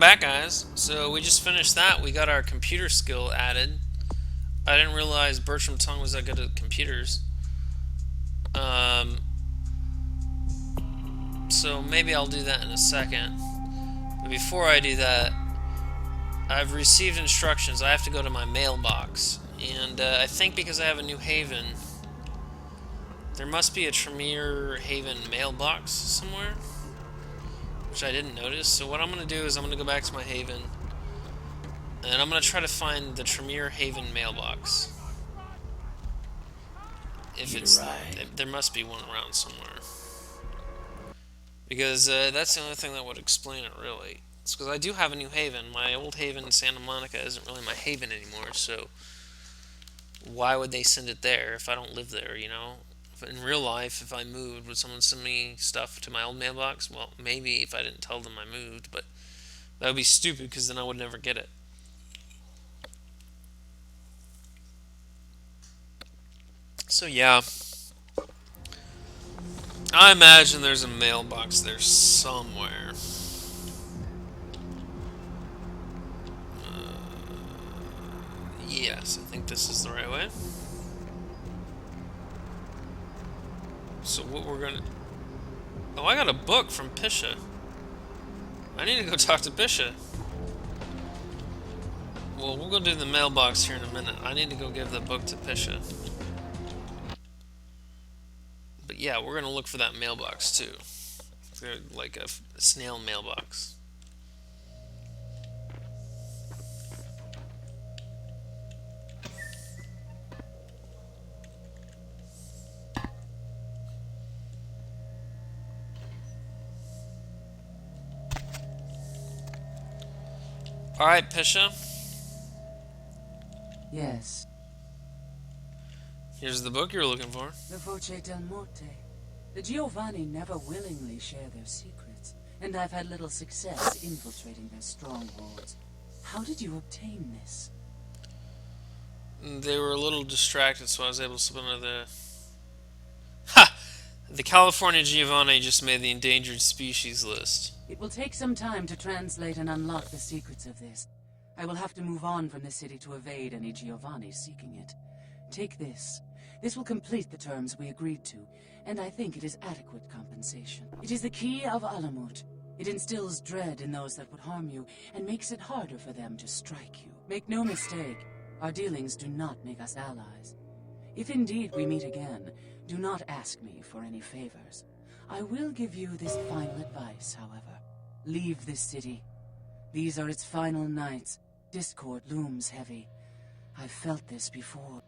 Back, guys. So we just finished that. We got our computer skill added. I didn't realize Bertram Tung was that good at computers. Um, so maybe I'll do that in a second. But before I do that, I've received instructions. I have to go to my mailbox. And I think because I have a new haven, there must be a Tremere Haven mailbox somewhere, which I didn't notice. So what I'm going to do is I'm going to go back to my haven, and I'm going to try to find the Tremere Haven mailbox. If it's, there must be one around somewhere. Because that's the only thing that would explain it, really. It's because I do have a new haven. My old haven in Santa Monica isn't really my haven anymore, so why would they send it there if I don't live there, you know? In real life, if I moved, would someone send me stuff to my old mailbox? Well, maybe if I didn't tell them I moved, but that would be stupid because then I would never get it. So yeah, I imagine there's a mailbox there somewhere. Yes, I think this is the right way. So what we're gonna... Oh, I got a book from Pisha. I need to go talk to Pisha. Well, we'll go do the mailbox here in a minute. I need to go give the book to Pisha. But yeah, we're gonna look for that mailbox too. Like a snail mailbox. Alright, Pisha. Yes, Here's the book you're looking for. the Voce del Morte. The Giovanni never willingly share their secrets, and I've had little success infiltrating their strongholds. How did you obtain this? They were a little distracted, so I was able to slip under the... Ha! The California Giovanni just made the endangered species list. It will take some time to translate and unlock the secrets of this. I will have to move on from the city to evade any Giovanni seeking it. Take this. This will complete the terms we agreed to, and I think it is adequate compensation. It is the key of Alamut. It instills dread in those that would harm you, and makes it harder for them to strike you. Make no mistake, our dealings do not make us allies. If indeed we meet again, do not ask me for any favors. I will give you this final advice, however. Leave this city. These are its final nights. Discord looms heavy. I've felt this before.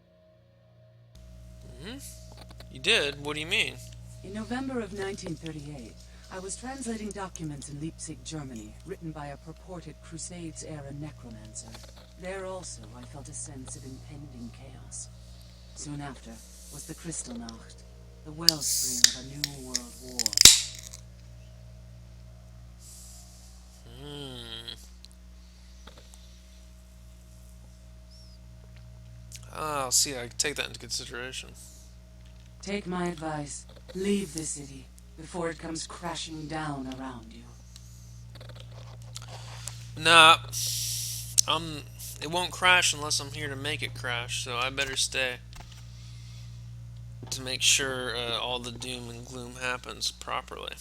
You did? What do you mean? In November of 1938, I was translating documents in Leipzig, Germany, written by a purported Crusades-era necromancer. There also, I felt a sense of impending chaos. Soon after was the Kristallnacht, the wellspring of a new world war. Ah, I'll see. I can take that into consideration. Take my advice. Leave the city before it comes crashing down around you. Nah, it won't crash unless I'm here to make it crash, so I better stay to make sure all the doom and gloom happens properly.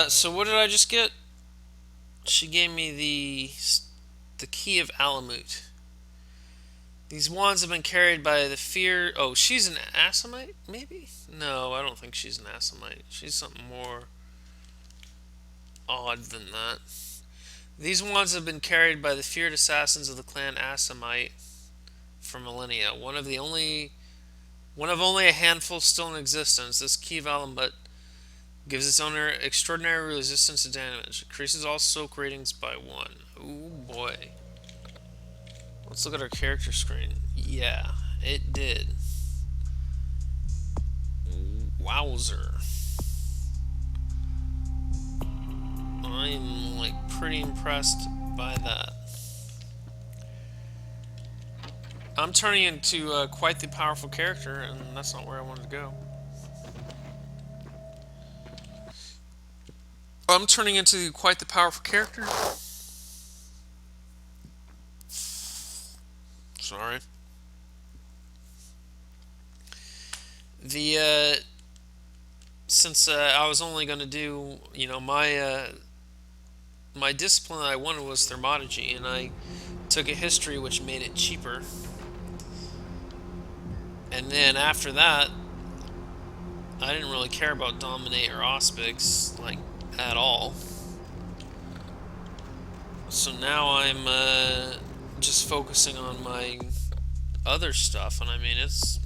So what did I just get? She gave me the key of Alamut. These wands have been carried by the fear... Oh, she's an Assamite, maybe? No, I don't think she's an Assamite. She's something more odd than that. These wands have been carried by the feared assassins of the clan Assamite for millennia. One of only a handful still in existence. This key of Alamut gives its owner extraordinary resistance to damage. Increases all soak ratings by 1. Ooh boy. Let's look at our character screen. Yeah, it did. Wowzer. I'm like pretty impressed by that. I'm turning into quite the powerful character, and that's not where I wanted to go. I'm turning into quite the powerful character. Sorry. The since I was only going to do, my discipline that I wanted was thermology, and I took a history which made it cheaper. And then after that, I didn't really care about dominate or auspics like at all. So now I'm just focusing on my other stuff, and I mean it's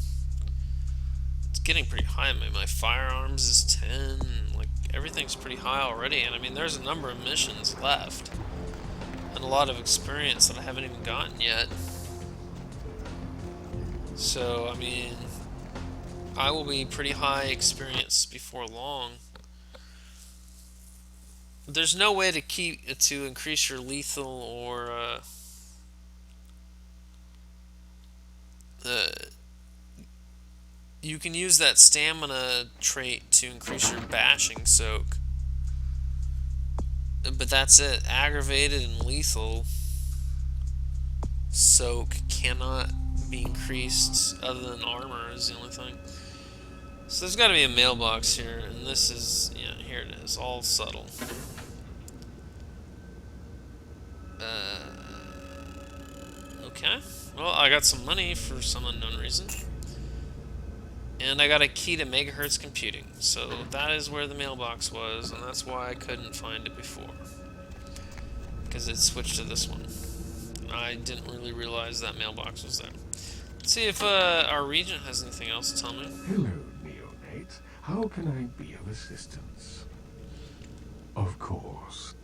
getting pretty high. I mean, my firearms is 10, and like everything's pretty high already. And I mean, there's a number of missions left, and a lot of experience that I haven't even gotten yet. So I mean, I will be pretty high experience before long. There's no way to increase your lethal or you can use that stamina trait to increase your bashing soak, but that's it. Aggravated and lethal soak cannot be increased other than armor is the only thing. So there's got to be a mailbox here, and this is, yeah, here it is, all subtle. Okay, well, I got some money for some unknown reason. And I got a key to megahertz computing, so that is where the mailbox was, and that's why I couldn't find it before. Because it switched to this one. I didn't really realize that mailbox was there. Let's see if our regent has anything else to tell me. Hello, neonate. How can I be of assistance? Of course.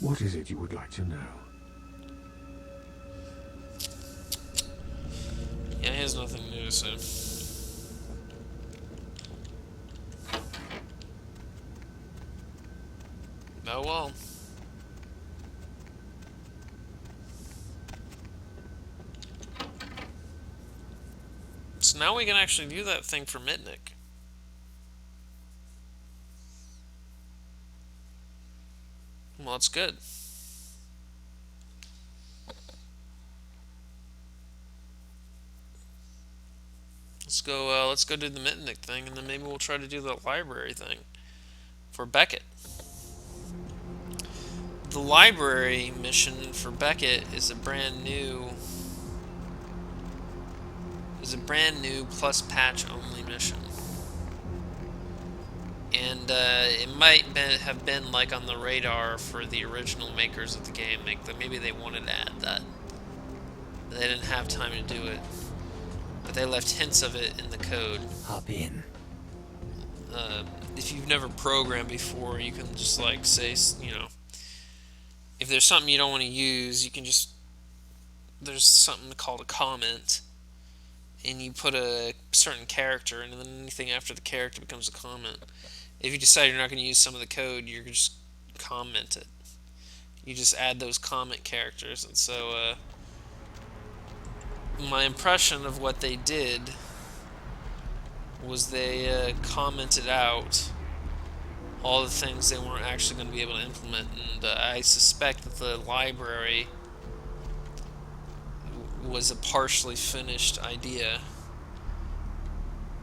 What is it you would like to know? Yeah, he has nothing new to say. Oh well. So now we can actually do that thing for Mitnick. Well, that's good. Let's go do the Mitnick thing, and then maybe we'll try to do the library thing for Beckett. The library mission for Beckett is a brand new plus patch only mission, and it might have been like on the radar for the original makers of the game. Maybe they wanted to add that, but they didn't have time to do it. But they left hints of it in the code. Hop in. If you've never programmed before, you can just like say, if there's something you don't want to use, you can just, there's something called a comment, and you put a certain character, and then anything after the character becomes a comment. If you decide you're not going to use some of the code, you just comment it. You just add those comment characters, and so my impression of what they did was they commented out all the things they weren't actually going to be able to implement, and I suspect that the library was a partially finished idea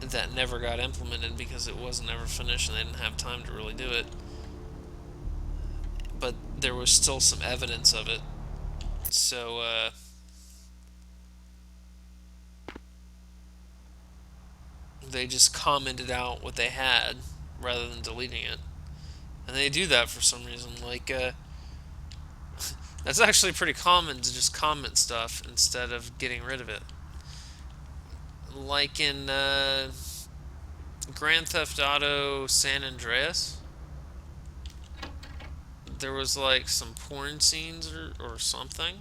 that never got implemented because it wasn't ever finished and they didn't have time to really do it. But there was still some evidence of it, so they just commented out what they had rather than deleting it. And they do that for some reason. Like, that's actually pretty common to just comment stuff instead of getting rid of it. Like in Grand Theft Auto San Andreas, there was like some porn scenes or something.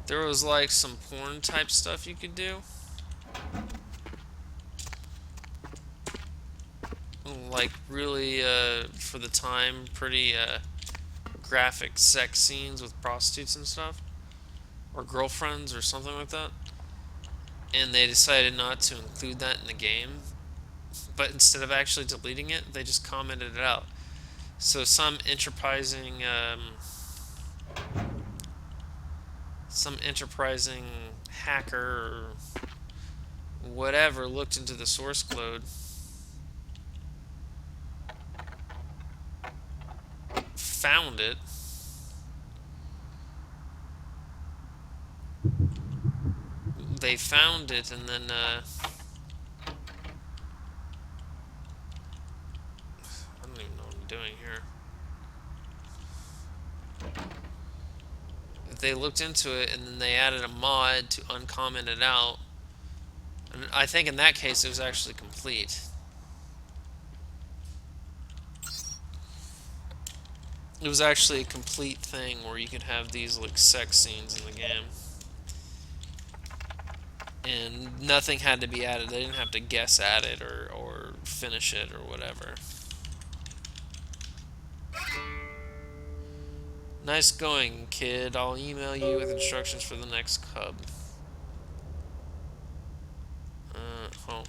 There was like some porn type stuff you could do. Like like really, for the time, pretty graphic sex scenes with prostitutes and stuff, or girlfriends or something like that. And they decided not to include that in the game, but instead of actually deleting it, they just commented it out. So some enterprising hacker or whatever looked into the source code, found it, and then I don't even know what I'm doing here. They looked into it and then they added a mod to uncomment it out. And I think in that case it was actually complete. It was actually a complete thing where you could have these like sex scenes in the game. And nothing had to be added. They didn't have to guess at it or finish it or whatever. Nice going, kid. I'll email you with instructions for the next cub. Home.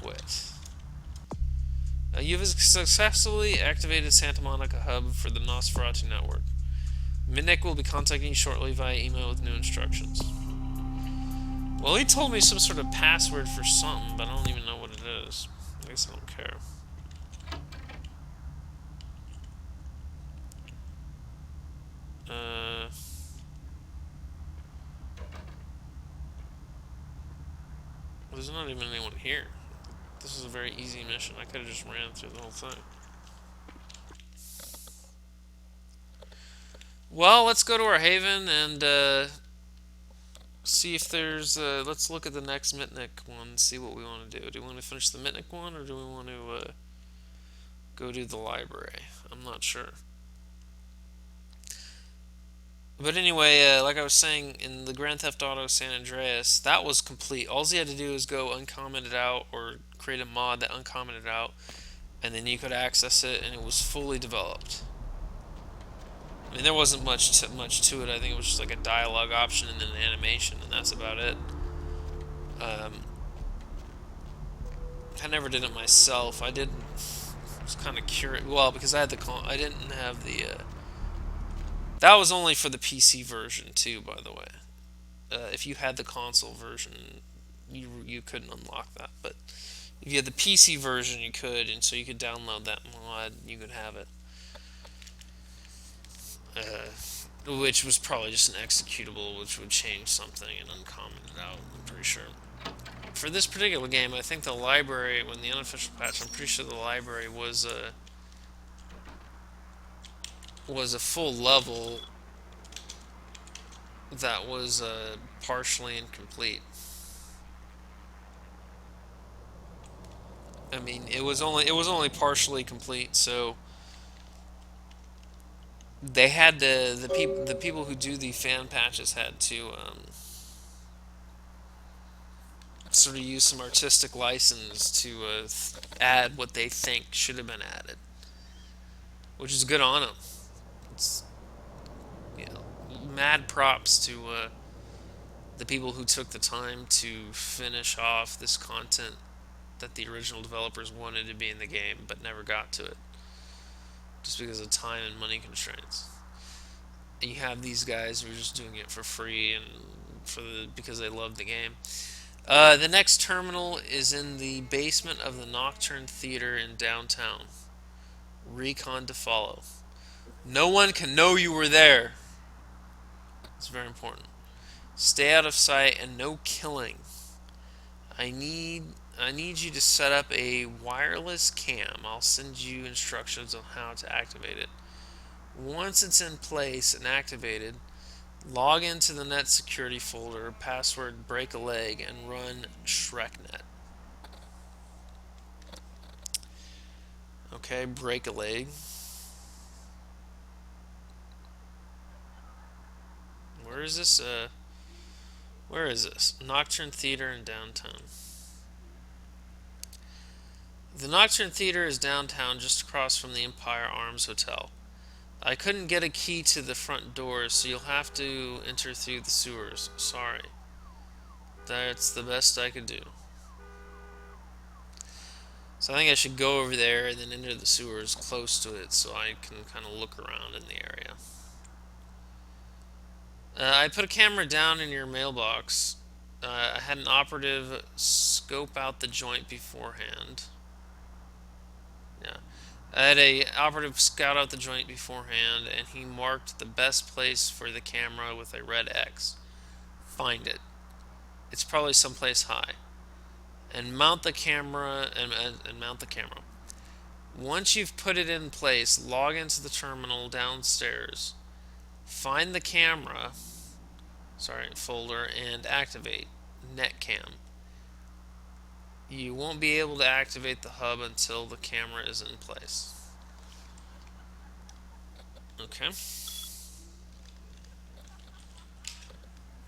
Quit. You've successfully activated Santa Monica Hub for the Nosferatu network. Midnick will be contacting you shortly via email with new instructions. Well, he told me some sort of password for something, but I don't even know what it is. I guess I don't care. There's not even anyone here. This is a very easy mission. I could have just ran through the whole thing. Well, let's go to our haven and see if there's... let's look at the next Mitnick one and see what we want to do. Do we want to finish the Mitnick one, or do we want to go to the library? I'm not sure. But anyway, like I was saying, in the Grand Theft Auto San Andreas, that was complete. All you had to do is go uncomment it out or create a mod that uncommented out, and then you could access it, and it was fully developed. I mean, there wasn't much to it. I think it was just like a dialogue option and an animation, and that's about it. I never did it myself. I was kind of curious. Well, because I didn't have the. That was only for the PC version too, by the way. If you had the console version, you couldn't unlock that. But if you had the PC version, you could, and so you could download that mod. You could have it. Which was probably just an executable, which would change something and uncomment it out, I'm pretty sure. For this particular game, I think the library, when the unofficial patch, I'm pretty sure the library was a full level that was partially incomplete. I mean, it was only partially complete, so they had to the people who do the fan patches had to sort of use some artistic license to add what they think should have been added, which is good on them. It's, you know, mad props to the people who took the time to finish off this content that the original developers wanted to be in the game but never got to it, just because of time and money constraints. And you have these guys who are just doing it for free and because they love the game. The next terminal is in the basement of the Nocturne Theater in downtown. Recon to follow. No one can know you were there. It's very important. Stay out of sight and no killing. I need you to set up a wireless cam. I'll send you instructions on how to activate it. Once it's in place and activated, log into the net security folder, password break a leg, and run ShrekNet. Okay, break a leg. Where is this? Where is this? Nocturne Theater in downtown. The Nocturne Theater is downtown, just across from the Empire Arms Hotel. I couldn't get a key to the front door, so you'll have to enter through the sewers. Sorry. That's the best I could do. So I think I should go over there and then enter the sewers close to it so I can kind of look around in the area. I put a camera down in your mailbox. I had an operative scope out the joint beforehand. Yeah. I had a operative scout out the joint beforehand, and he marked the best place for the camera with a red X. Find it. It's probably someplace high. And mount the camera, and mount the camera. Once you've put it in place, log into the terminal downstairs. Find the camera, folder, and activate netcam. You won't be able to activate the hub until the camera is in place. Okay.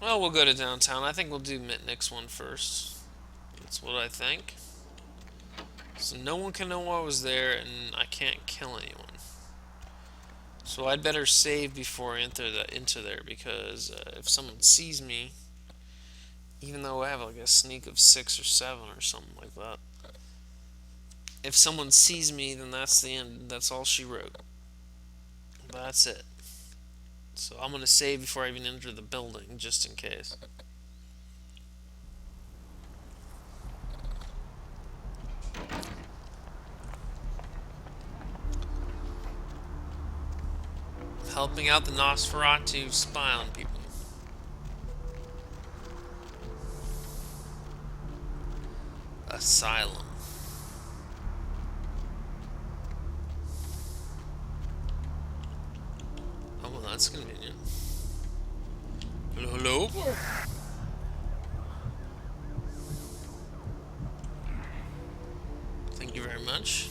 Well, we'll go to downtown. I think we'll do Mitnick's one first. That's what I think. So no one can know I was there, and I can't kill anyone. So I'd better save before I enter into there, because if someone sees me, even though I have like a sneak of 6 or 7 or something like that, if someone sees me, then that's the end. That's all she wrote. That's it. So I'm gonna save before I even enter the building, just in case. Helping out the Nosferatu spy on people. Asylum. Oh, well, that's convenient. Hello, hello? Thank you very much.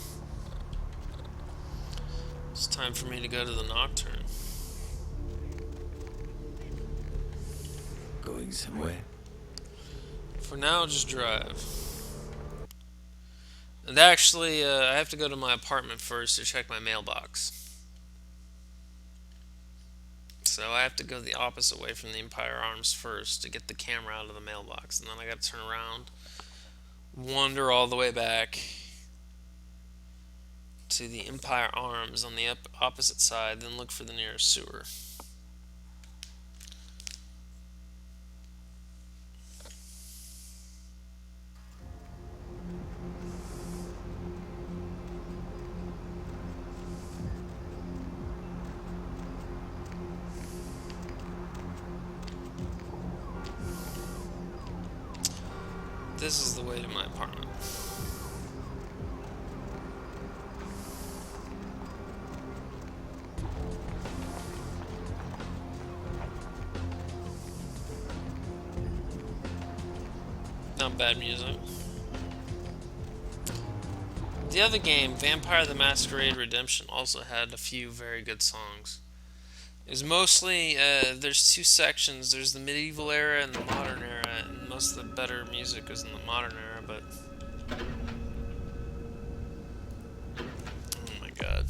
It's time for me to go to the Nocturne. Going somewhere? For now, just drive. And actually, I have to go to my apartment first to check my mailbox. So I have to go the opposite way from the Empire Arms first to get the camera out of the mailbox. And then I got to turn around, wander all the way back to the Empire Arms on the opposite side, then look for the nearest sewer. This is the way to my apartment. Not bad music. The other game, Vampire the Masquerade Redemption, also had a few very good songs. It was mostly, there's 2 sections. There's the medieval era and the modern era, and most of the better music was in the modern era, but... Oh my god.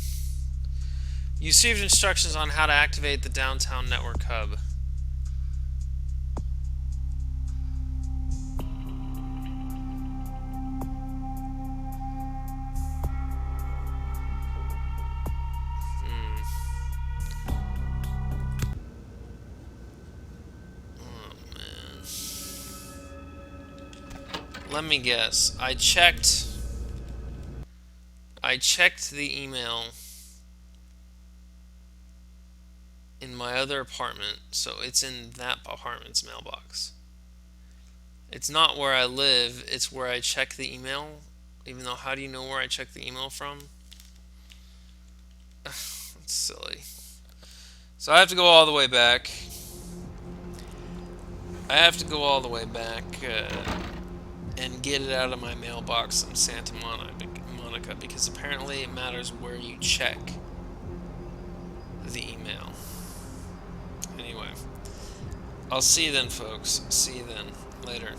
You received instructions on how to activate the downtown network hub. Let me guess. I checked the email in my other apartment, so it's in that apartment's mailbox. It's not where I live, it's where I check the email. Even though, how do you know where I check the email from? It's silly. So I have to go all the way back. And get it out of my mailbox in Santa Monica, because apparently it matters where you check the email. Anyway, I'll see you then, folks. See you then. Later.